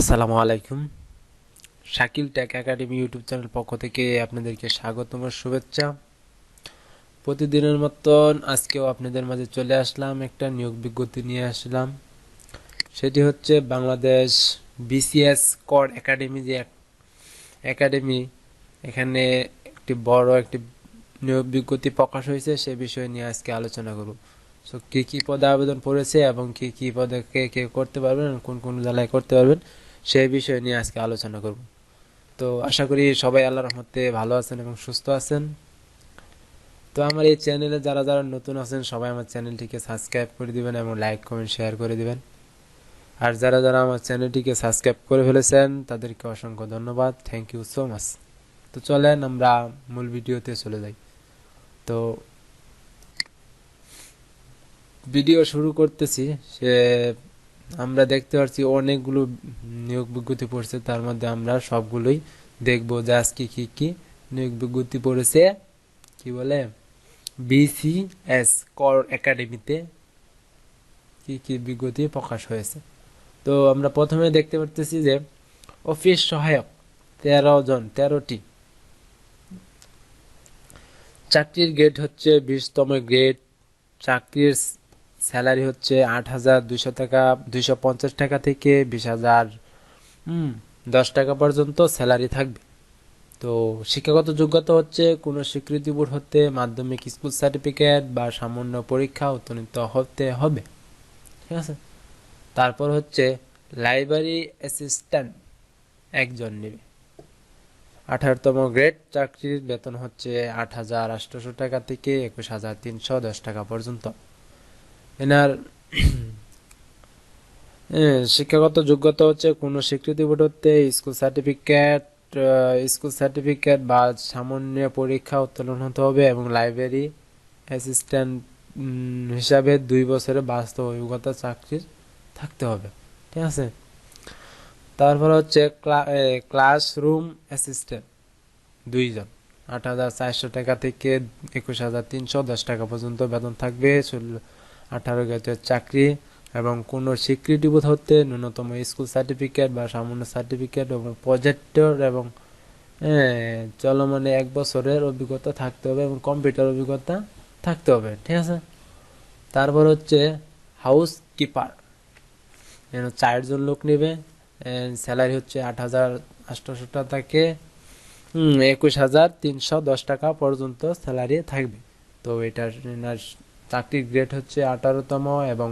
আসসালামু আলাইকুম। Shakil tech academy YouTube channel পক্ষ থেকে আপনাদেরকে স্বাগতম ও শুভেচ্ছা। প্রতিদিনের মতন আজকেও আপনাদের মাঝে চলে আসলাম, একটা নিয়োগ বিজ্ঞপ্তি নিয়ে আসলাম। সেটি হচ্ছে বাংলাদেশ বিসিএস কর একাডেমি, যে একাডেমি, এখানে একটি নিয়োগ বিজ্ঞপ্তি প্রকাশ হয়েছে, সে বিষয় নিয়ে আজকে আলোচনা করব। সো কী কী পদে আবেদন পড়েছে এবং কী কী পদে কে কে করতে পারবেন, কোন কোন জেলায় করতে পারবেন, সেই বিষয় নিয়ে আজকে আলোচনা করব। তো আশা করি সবাই আল্লাহর রহমতে ভালো আছেন এবং সুস্থ আছেন। তো আমার এই চ্যানেলে যারা যারা নতুন আছেন সবাই আমার চ্যানেলটিকে সাবস্ক্রাইব করে দিবেন এবং লাইক কমেন্ট শেয়ার করে দিবেন। আর যারা যারা আমার চ্যানেলটিকে সাবস্ক্রাইব করে ফেলেছেন তাদেরকে অসংখ্য ধন্যবাদ, থ্যাংক ইউ সো মাচ। তো চলেন আমরা মূল ভিডিওতে চলে যাই। তো ভিডিও শুরু করতেছি। সে আমরা দেখতে পাচ্ছি অনেকগুলো নিয়োগ বিজ্ঞপ্তি পড়ছে, তার মধ্যে আমরা সবগুলোই দেখবো যে আজকে কি কি নিয়োগ বিজ্ঞপ্তি পড়েছে। কি বলে বিসিএস কর একাডেমিতে কি কি বিজ্ঞপ্তি প্রকাশ হয়েছে। তো আমরা প্রথমে দেখতে পারতেছি যে অফিস সহায়ক 13টি। চাকরির গ্রেড হচ্ছে 20তম গ্রেড। চাকরির স্যালারি হচ্ছে 8,200 টাকা, 250 টাকা থেকে 20,000 10 টাকা পর্যন্ত স্যালারি থাকবে। তো শিক্ষাগত যোগ্যতা হচ্ছে কোনো স্বীকৃতি বোর্ড হতে মাধ্যমিক স্কুল সার্টিফিকেট বা সামান্য পরীক্ষা উত্তীর্ণ হতে হবে, ঠিক আছে। তারপর হচ্ছে লাইব্রেরি অ্যাসিস্ট্যান্ট একজন নেবে। 18তম গ্রেড। চাকরির বেতন হচ্ছে 8,800 টাকা থেকে 21,310 টাকা পর্যন্ত। এনার শিক্ষাগত যোগ্যতা হচ্ছে কোনো স্বীকৃতি বোর্ড হতে স্কুল সার্টিফিকেট বা সামান্য পরীক্ষা উত্তীর্ণ হতে হবে এবং লাইব্রেরি অ্যাসিস্ট্যান্ট হিসাবে 2 বছরের বাস্তব অভিজ্ঞতা চাকরির থাকতে হবে, ঠিক আছে। তারপর হচ্ছে ক্লাসরুম অ্যাসিস্ট্যান্ট 2 জন। 8,400 টাকা থেকে 21,310 টাকা পর্যন্ত বেতন থাকবে। 18 গেজের চাকরি এবং কোনো স্বীকৃতি বোর্ড হতে ন্যূনতম স্কুল সার্টিফিকেট বা সামান্য সার্টিফিকেট এবং প্রজেক্টর এবং চলমান 1 বছরের অভিজ্ঞতা থাকতে হবে এবং কম্পিউটার অভিজ্ঞতা থাকতে হবে, ঠিক আছে। তারপর হচ্ছে হাউস কিপার, 4 জন লোক নেবে। স্যালারি হচ্ছে 8,800 টাকা থেকে 21,310 টাকা পর্যন্ত স্যালারি থাকবে। তো এটার চাকরির গ্রেড হচ্ছে 18তম এবং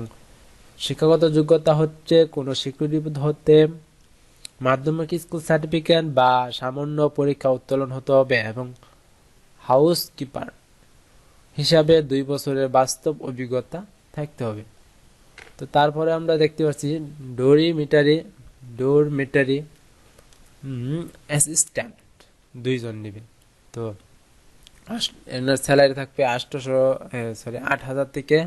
শিক্ষাগত যোগ্যতা হচ্ছে কোনো স্বীকৃতি হতে মাধ্যমিক স্কুল সার্টিফিকেট বা সামান্য পরীক্ষা উত্তীর্ণ হতে হবে এবং হাউস কিপার হিসাবে 2 বছরের বাস্তব অভিজ্ঞতা থাকতে হবে। তো তারপরে আমরা দেখতে পাচ্ছি ডোরমিটারি অ্যাসিস্ট্যান্ট 2 জন নেবে। তো এনার স্যালারি থাকবে 8,000 থেকে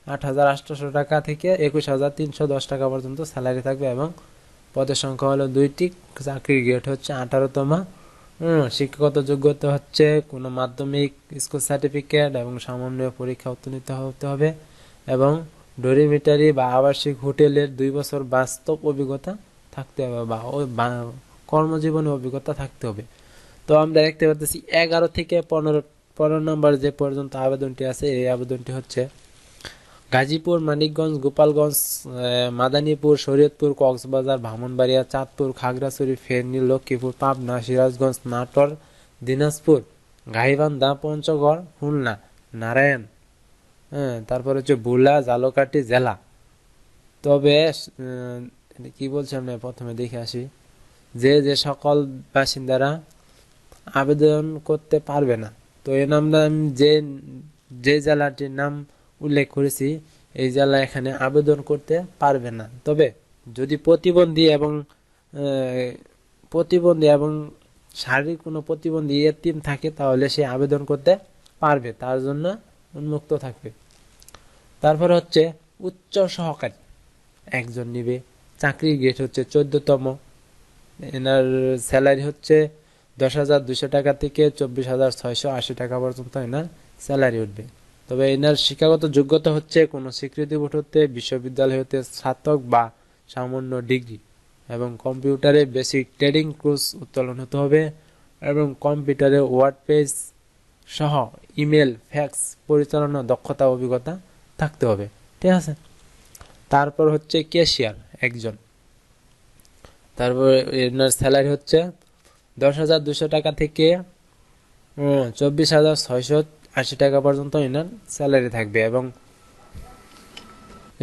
8,800 টাকা থেকে 21,310 টাকা পর্যন্ত স্যালারি থাকবে এবং পদের সংখ্যা হলো 2টি। চাকরির গ্রেড হচ্ছে 18তম। শিক্ষাগত যোগ্যতা হচ্ছে কোনো মাধ্যমিক স্কুল সার্টিফিকেট এবং সামান্য পরীক্ষা উত্তীর্ণ হতে হবে এবং ডোরিমিটারি বা আবাসিক হোটেলের 2 বছর বাস্তব অভিজ্ঞতা থাকতে হবে বা কর্মজীবনে অভিজ্ঞতা থাকতে হবে। তো আমরা দেখতে পাচ্ছি 11 থেকে 15 নম্বর যে পর্যন্ত আবেদনটি আছে, এই আবেদনটি হচ্ছে গাজীপুর, মানিকগঞ্জ, গোপালগঞ্জ, মাদারীপুর, শরীয়তপুর, কক্সবাজার, ব্রাহ্মণবাড়িয়া, চাঁদপুর, খাগড়াছড়ি, ফেনী, লক্ষ্মীপুর, পাবনা, সিরাজগঞ্জ, নাটোর, দিনাজপুর, গাইবান্ধা, পঞ্চগড়, খুলনা, নারায়ণ, তারপর হচ্ছে ভোলা, ঝালকাঠি জেলা। তবে কি বলছি আমরা প্রথমে দেখে আসি যে যে সকল বাসিন্দারা আবেদন করতে পারবে না। তো এর নাম যে জেলাটির নাম উল্লেখ করেছি, এই জেলা এখানে আবেদন করতে পারবে না। তবে যদি প্রতিবন্ধী এবং শারীরিক কোনো প্রতিবন্ধী এতিম থাকে তাহলে সে আবেদন করতে পারবে, তার জন্য উন্মুক্ত থাকবে। তারপরে হচ্ছে উচ্চ সহকারী একজন নিবে। চাকরির গ্রেড হচ্ছে 14তম। এনার স্যালারি হচ্ছে 10,200 টাকা থেকে 24,680 টাকা পর্যন্ত এনার স্যালারি উঠবে। তবে এনার শিক্ষাগত যোগ্যতা হচ্ছে কোনো স্বীকৃতি বোর্ড হতে বিশ্ববিদ্যালয় হতে স্নাতক বা সামান্য ডিগ্রি এবং কম্পিউটারে বেসিক ট্রেডিং কোর্স উত্তোলন হতে হবে এবং কম্পিউটারে ওয়ার্ড পেজ সহ ইমেল ফ্যাক্স পরিচালনা দক্ষতা অভিজ্ঞতা থাকতে হবে। ঠিক আছে। তারপর হচ্ছে ক্যাশিয়ার একজন। তারপর এনার স্যালারি হচ্ছে 10,200 টাকা থেকে 24,680 টাকা পর্যন্ত এনার স্যালারি থাকবে এবং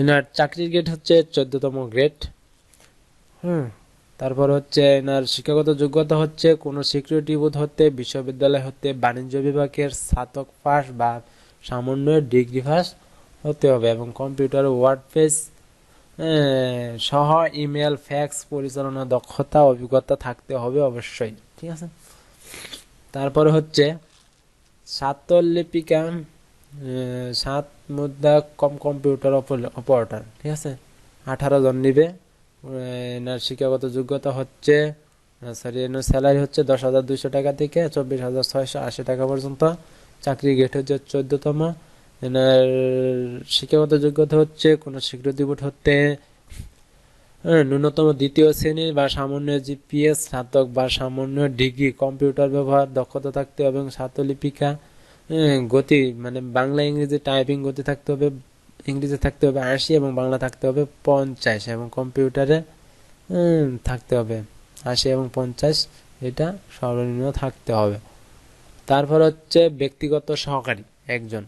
এনার চাকরির গ্রেড হচ্ছে 14তম গ্রেড। তারপর হচ্ছে এনার শিক্ষাগত যোগ্যতা হচ্ছে কোনো সিকিউরিটি বোর্ড হতে, বিশ্ববিদ্যালয় হতে, বাণিজ্য বিভাগের স্নাতক পাস বা সামান্য ডিগ্রি পাস হতে হবে এবং কম্পিউটার ওয়ার্ড পেজ সহ ইমেল ফ্যাক্স পরিচালনা দক্ষতা অভিজ্ঞতা থাকতে হবে অবশ্যই। ঠিক আছে। তারপরে হচ্ছে লিপিকা 7 মুদ্রা কম্পিউটার অপারেটর। ঠিক আছে। 18 জন নিবে। এনার শিক্ষাগত যোগ্যতা হচ্ছে এনার স্যালারি হচ্ছে 10,200 টাকা থেকে 24,680 টাকা পর্যন্ত। চাকরি গ্রেড হচ্ছে 14তম। এনার শিক্ষাগত যোগ্যতা হচ্ছে কোনো স্বীকৃতি বোর্ড হতে ন্যূনতম দ্বিতীয় শ্রেণীর বা সামান্য জিপিএস স্নাতক বা সামান্য ডিগ্রি কম্পিউটার ব্যবহার দক্ষতা থাকতে হবে এবং লিপিকা গতি মানে বাংলা ইংরেজি টাইপিং গতি থাকতে হবে, ইংরেজি থাকতে হবে 80 এবং বাংলা থাকতে হবে 50 এবং কম্পিউটারে থাকতে হবে 80 এবং 50, এটা সর্বনিম্ন থাকতে হবে। তারপর হচ্ছে ব্যক্তিগত সহকারী একজন।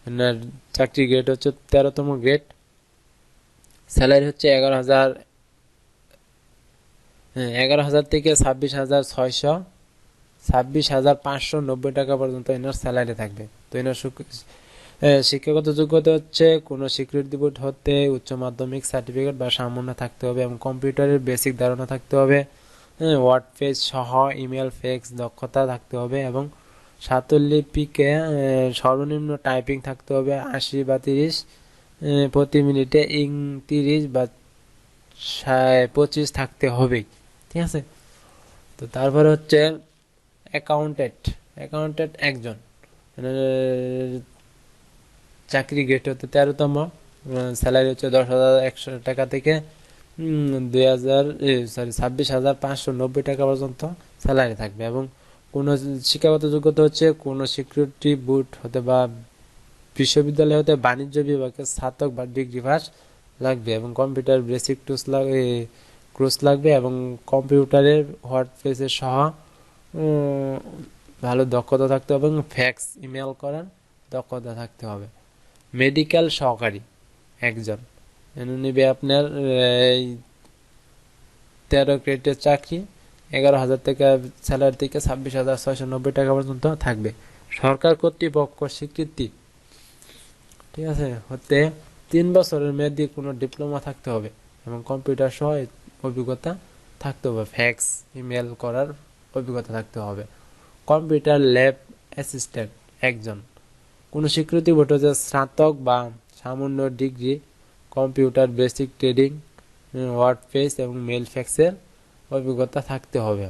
এনার চাকরি গ্রেড হচ্ছে 13তম গ্রেড। স্যালারি হচ্ছে 11,000 থেকে 26,590 টাকা পর্যন্ত এনার স্যালারি থাকবে। তো এনার শিক্ষাগত যোগ্যতা হচ্ছে কোনো স্বীকৃতি বোর্ড হতে উচ্চ মাধ্যমিক সার্টিফিকেট বা সামান্য থাকতে হবে এবং কম্পিউটারের বেসিক ধারণা থাকতে হবে, ওয়ার্ড পেজ সহ ইমেল ফ্যাক্স দক্ষতা থাকতে হবে এবং লিপিকে সর্বনিম্ন টাইপিং থাকতে হবে 80 বা 30 প্রতি মিনিটে, 30 বা 25 থাকতে হবে। ঠিক আছে। তো তারপরে হচ্ছে অ্যাকাউন্টেন্ট একজন। চাকরি গ্রেড হচ্ছে 13তম। স্যালারি হচ্ছে 10,100 টাকা থেকে 26,590 টাকা পর্যন্ত স্যালারি থাকবে এবং কোনো শিক্ষাগত যোগ্যতা হচ্ছে কোনো সিকিউরিটি বোর্ড হতে বা বিশ্ববিদ্যালয় হতে বাণিজ্য বিভাগের স্নাতক বা ডিগ্রি পাস লাগবে এবং কম্পিউটার বেসিক কোর্স লাগবে এবং কম্পিউটারের ওয়ার্ড পেজের সহ ভালো দক্ষতা থাকতে হবে এবং ফ্যাক্স ইমেল করার দক্ষতা থাকতে হবে। মেডিকেল সহকারী একজন। নিবে আপনার 13 গ্রেডের চাকরি, 11,000 টাকা স্যালারি থেকে 26,690 টাকা পর্যন্ত থাকবে। সরকার কর্তৃপক্ষ স্বীকৃতি, ঠিক আছে, হতে 3 বছরের মেয়াদি কোনো ডিপ্লোমা থাকতে হবে এবং কম্পিউটার সহ অভিজ্ঞতা থাকতে হবে, ফ্যাক্স ইমেল করার অভিজ্ঞতা থাকতে হবে। কম্পিউটার ল্যাব অ্যাসিস্ট্যান্ট একজন। কোনো স্বীকৃতি বোর্ড হচ্ছে স্নাতক বা সামান্য degree computer basic trading word page এবং মেল ফ্যাক্সের অভিজ্ঞতা থাকতে হবে।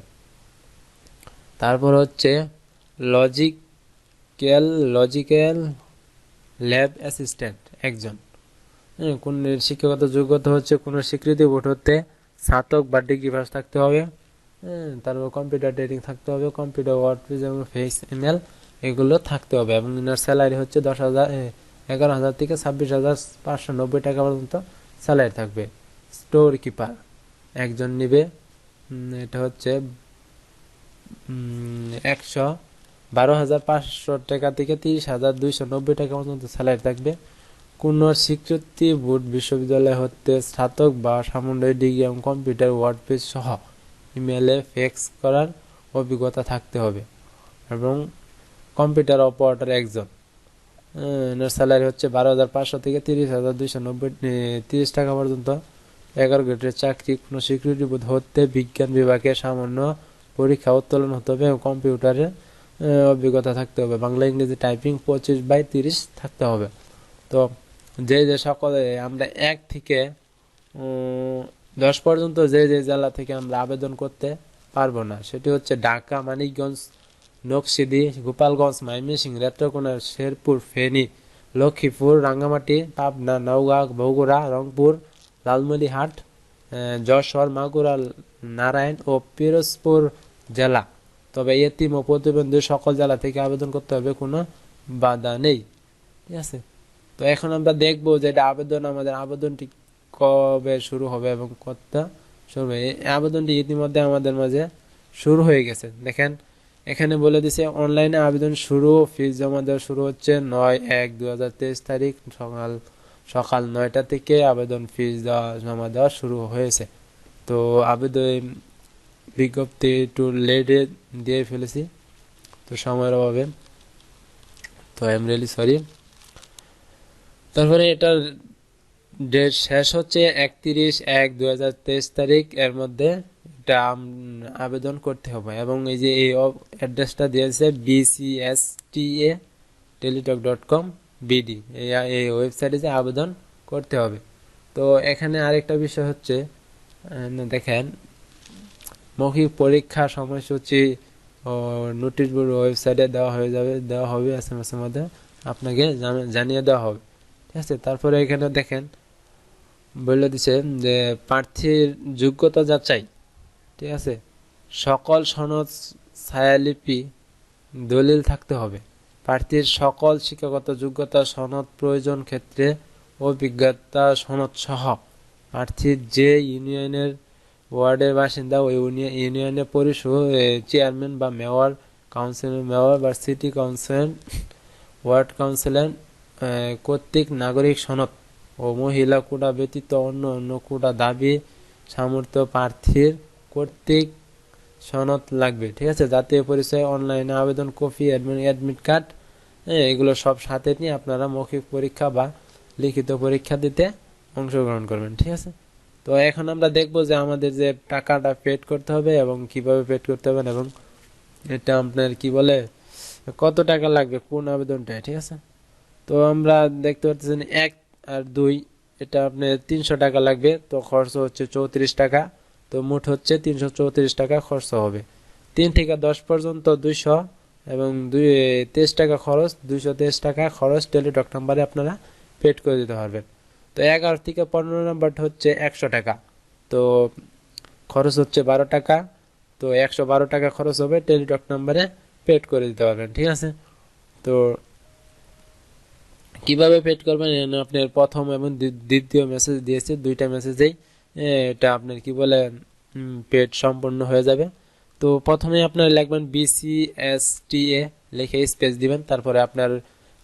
তারপর হচ্ছে লজিক্যাল ল্যাব অ্যাসিস্ট্যান্ট একজন। কোন শিক্ষাগত যোগ্যতা হচ্ছে কোনো স্বীকৃতি বোর্ড হতে স্নাতক বা ডিগ্রি পাস থাকতে হবে। তারপর কম্পিউটার ট্রেডিং থাকতে হবে, কম্পিউটার ওয়ার্ড পেজ এবং ফেস ইমেল এগুলো থাকতে হবে এবং এনার স্যালারি হচ্ছে 11,000 থেকে 26,590 টাকা পর্যন্ত স্যালারি থাকবে। স্টোর কিপার একজন নিবে। এটা হচ্ছে 112,500 টাকা থেকে 30,290 টাকা পর্যন্ত স্যালারি থাকবে। কোন স্বীকৃতি বোর্ড বিশ্ববিদ্যালয় হতে স্নাতক বা সামান্য ডিগ্রি এবং কম্পিউটার ওয়ার্ড পেজ সহ ইমেলে ফ্যাক্স করার অভিজ্ঞতা থাকতে হবে এবং কম্পিউটার অপারেটর একজন। এনার স্যালারি হচ্ছে 12,500 থেকে 30,230 টাকা পর্যন্ত। 11 গ্রেডের চাকরি, কোনো স্বীকৃতি বোর্ড হতে বিজ্ঞান বিভাগে সামান্য পরীক্ষা উত্তোলন হতে হবে এবং কম্পিউটারে অভিজ্ঞতা থাকতে হবে। বাংলা ইংরেজি টাইপিং 25/30 থাকতে হবে। তো যে সকলে আমরা 1 থেকে 10 পর্যন্ত যে জেলা থেকে আমরা আবেদন করতে পারবো না সেটি হচ্ছে ঢাকা, মানিকগঞ্জ, নকশিদি, গোপালগঞ্জ, ময়মনসিংহ, নেত্রকোনা, শেরপুর, ফেনী, লক্ষ্মীপুর, রাঙ্গামাটি, পাবনা, নওগাঁ, বগুড়া, রংপুর, লালমনিরহাট, যশোর, মাগুরা, নারায়ণ ও পিরোজপুর জেলা। তবে এতিম ও প্রতিবন্ধী সকল জেলা থেকে আবেদন করতে হবে, কোনো বাধা নেই। ঠিক আছে, তো এখন আমরা দেখবো যে এটা আমাদের আবেদনটি কবে শুরু হবে এবং কতটা শুরু হবে। এই আবেদনটি ইতিমধ্যে আমাদের মাঝে শুরু হয়ে গেছে। দেখেন এখানে বলে দিছে অনলাইনে আবেদন শুরু, ফিস জমা দেওয়া শুরু হচ্ছে 9/1/2023 তারিখ সকাল 9টা থেকে আবেদন ফিস জমা দেওয়া শুরু হয়েছে। তো আবেদন বিজ্ঞপ্তি একটু লেটে দিয়ে ফেলেছি, তো সময়ের অভাবে, তো আই এম রিয়েলি সরি। তারপরে এটার ডেট শেষ হচ্ছে 31/1/2023 তারিখ, এর মধ্যে এটা আবেদন করতে হবে। এবং এই যে এই অ্যাড্রেসটা দিয়েছে BCSTA teletalk.com BD, এই ওয়েবসাইটে যে আবেদন করতে হবে। তো এখানে আরেকটা বিষয় হচ্ছে, দেখেন মৌখিক পরীক্ষা সময়সূচি ও নোটিশ বোর্ড ওয়েবসাইটে দেওয়া হবে SMS এর মধ্যে আপনাকে জানিয়ে দেওয়া হবে। ঠিক আছে, তারপরে এখানে দেখেন বলে দিছে যে প্রার্থীর যোগ্যতা যাচাই। ঠিক আছে, সকল সনদ, ছায়ালিপি, দলিল থাকতে হবে। প্রার্থীর সকল শিক্ষাগত যোগ্যতা সনদ, প্রয়োজন ক্ষেত্রে অভিজ্ঞতা সনদ সহ প্রার্থীর যে ইউনিয়নের ওয়ার্ডের বাসিন্দা, ওই ইউনিয়নের পরিষদ চেয়ারম্যান বা মেয়র, কাউন্সিলর, মেয়র বা সিটি কাউন্সিলর, ওয়ার্ড কাউন্সিলর কর্তৃক নাগরিক সনদ ও মহিলা কোটা ব্যতীত অন্য কোটা দাবি সামর্থ্য প্রার্থীর কর্তৃক সনদ লাগবে। ঠিক আছে, জাতীয় পরিচয়, অনলাইনে আবেদন কপি, অ্যাডমিট কার্ড, এগুলো সব সাথে নিয়ে আপনারা মৌখিক পরীক্ষা বা লিখিত পরীক্ষা দিতে অংশগ্রহণ করবেন। ঠিক আছে, তো এখন আমরা দেখবো যে আমাদের যে টাকাটা পেড করতে হবে এবং কিভাবে পেড করতে হবে, এবং এটা আপনার কি বলে কত টাকা লাগবে কোন আবেদনটায়। ঠিক আছে, তো আমরা দেখতে পাচ্ছেন 1 আর 2, এটা আপনার 300 টাকা লাগবে, তো খরচ হচ্ছে 34 টাকা। তো মোট হচ্ছে 334 টাকা খরচ হবে। 3 থেকে 10 পর্যন্ত 200 এবং 23 টাকা খরচ, 223 টাকা খরচ টেলিটক নাম্বারে আপনারা পেড করে দিতে পারবেন। তো 11 থেকে 15 নাম্বারটা হচ্ছে 100 টাকা, তো খরচ হচ্ছে 12 টাকা। তো 112 টাকা খরচ হবে, টেলিটক নাম্বারে পেড করে দিতে পারবেন। ঠিক আছে, তো কিভাবে পেড করবেন, আপনার প্রথম এবং দ্বিতীয় মেসেজ দিয়েছে, দুইটা মেসেজেই এটা আপনার কি বলে পেড সম্পূর্ণ হয়ে যাবে। তো প্রথমে আপনার লিখবেন BCSTA, লিখে স্পেস দিবেন, তারপরে আপনার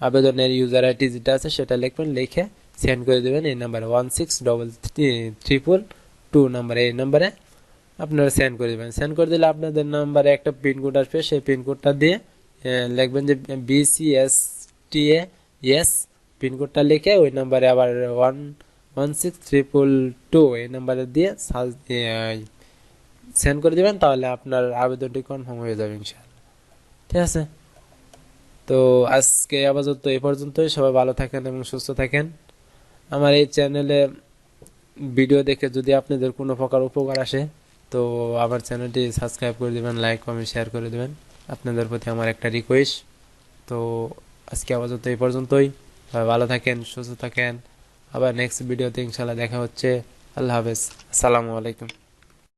আবেদনের ইউজার আইডি যেটা আছে সেটা লিখবেন, লিখে সেন্ড করে দেবেন এই নাম্বারে 163322 নাম্বারে, এই নাম্বারে আপনারা সেন্ড করে দেবেন। সেন্ড করে দিলে আপনাদের নাম্বারে একটা পিনকোড আসবে, সেই পিনকোডটা দিয়ে লিখবেন যে BCSTA ইয়েস, পিনকোডটা লিখে ওই নাম্বারে আবার 11632 এই নাম্বারে দিয়ে সেন্ড করে দিবেন, তাহলে আপনার আবেদনটি কনফার্ম হয়ে যাবে ইনশাআল্লাহ। ঠিক আছে, তো আজকে আপাতত এই পর্যন্তই। সবাই ভালো থাকেন এবং সুস্থ থাকেন। আমার এই চ্যানেলে ভিডিও দেখে যদি আপনাদের কোনো প্রকার উপকার আসে, তো আমার চ্যানেলটি সাবস্ক্রাইব করে দেবেন, লাইক কমেন্ট শেয়ার করে দেবেন, আপনাদের প্রতি আমার একটা রিকোয়েস্ট। তো আজকে আপাতত এই পর্যন্তই। সবাই ভালো থাকেন, সুস্থ থাকেন। আবার নেক্সট ভিডিওতে ইনশাআল্লাহ দেখা হচ্ছে। আল্লাহ হাফেজ, আসসালামু আলাইকুম।